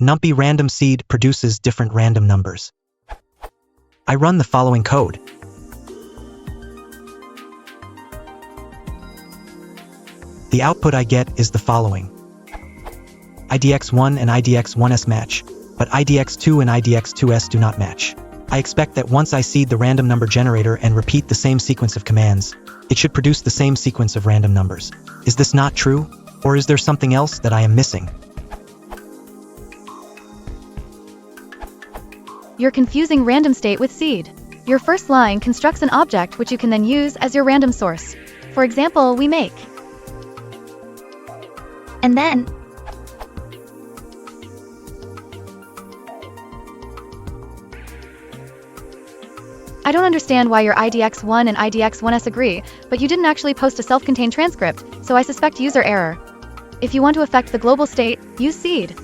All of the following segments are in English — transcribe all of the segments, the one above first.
NumPy random seed produces different random numbers. I run the following code. The output I get is the following. IDX1 and IDX1s match, but IDX2 and IDX2s do not match. I expect that once I seed the random number generator and repeat the same sequence of commands, it should produce the same sequence of random numbers. Is this not true? Or is there something else that I am missing? You're confusing random state with seed. Your first line constructs an object which you can then use as your random source. For example, we make. And then, I don't understand why your IDX1 and IDX1s agree, but you didn't actually post a self-contained transcript, so I suspect user error. If you want to affect the global state, use seed.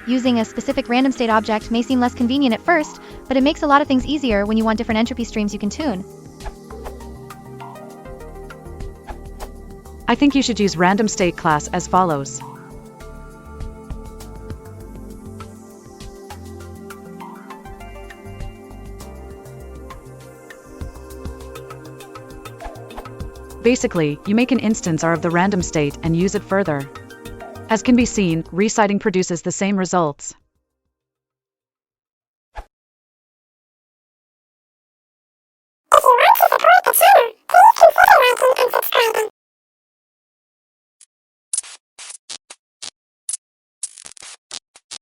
Using a specific random state object may seem less convenient at first, but it makes a lot of things easier when you want different entropy streams you can tune. I think you should use random state class as follows. Basically, you make an instance R of the random state and use it further. As can be seen, reciting produces the same results.